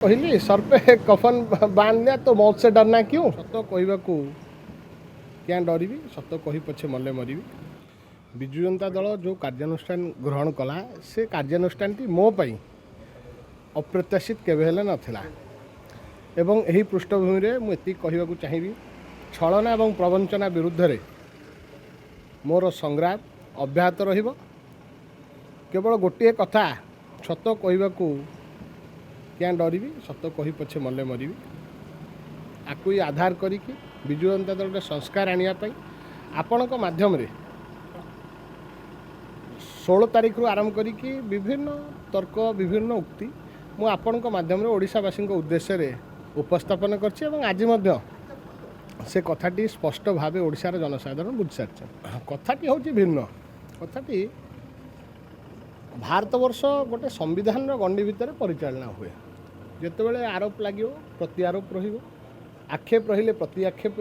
कहली सर पे कफन बांध लिया तो मौत से डरना क्यों सत कहवा क्या डरबी सत कही पछे मले मरबी विजु जनता दल जो कार्यानुष्ठान ग्रहण कला से कार्यानुष्ठान मो पाई अप्रत्याशित केवे नथिला एवं यही पृष्ठभूमि रे मुझे कहवाक चाहिए छलना और प्रवंचना विरुद्ध रे मोर संग्राम अब्याहत रहिबो। केवल गोटे कथा सत कहवाक क्या डरबी सत कही पछे मले मरबी आपको आधार करिकी विजु जनता दल संस्कार आनियापाई आपणक माध्यम रे 16 तारीख रु आरंभ करिकी विभिन्न तर्क विभिन्न उक्ति मु आपणक माध्यम रे ओडिशावासी उद्देश्य रे उपस्थापन करछि एवं आज मध्य से कथाटी स्पष्ट भाव ओडिशार जनसाधारण बुझी सारी कथाटी हूँ भिन्न कथाटी भारतवर्ष गोटे संविधान गंडी भितर परिचालना हुए जितेबाला आरोप लगे प्रति आरोप आक्षेप रहिले प्रति आक्षेप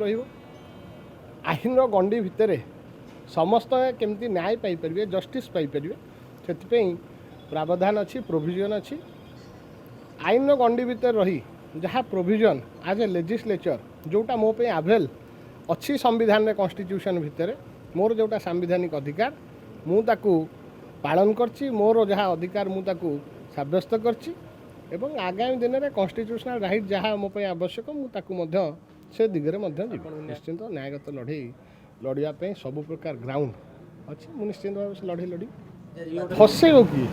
आईन गंडी भितर समस्त केमती न्याय पाइपर जस्टिस पाइपर से प्रावधान अच्छी प्रोविजन अच्छी आईन गंडी भितर रही जहाँ प्रोविजन आज ए लेजिस्लेचर जोटा मो पे आवेल अच्छी संविधान रे कॉन्स्टिट्यूशन भितर मोर जोटा संवैधानिक अधिकार मु ताकू पालन करछि मोर जहाँ अधिकार मु ताकू साब्यस्त करछि एवं आगामी दिन में कॉन्स्टिट्यूशनल राइट जहाँ मो पे आवश्यक मु ताकू मध्य से दिगरे मध्य जीवन निश्चिंत न्यायगत लड़े लड़ापी सब प्रकार ग्राउंड अच्छी मु निश्चिंत भाव से लड़े लड़ी फसेब कि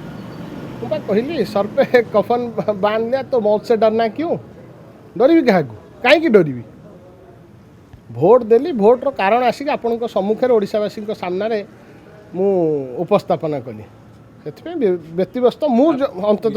मुझे कहली सर पे कफन बांध लिया तो मौत से डरना क्यों डरबी क्या कहीं डरबी भोट देली भोट्र कारण आसिक आपण सम्मुखें ओडिशावासी सामने मु उपस्थापना कली से व्यक्तिव्यस्त मु अंतत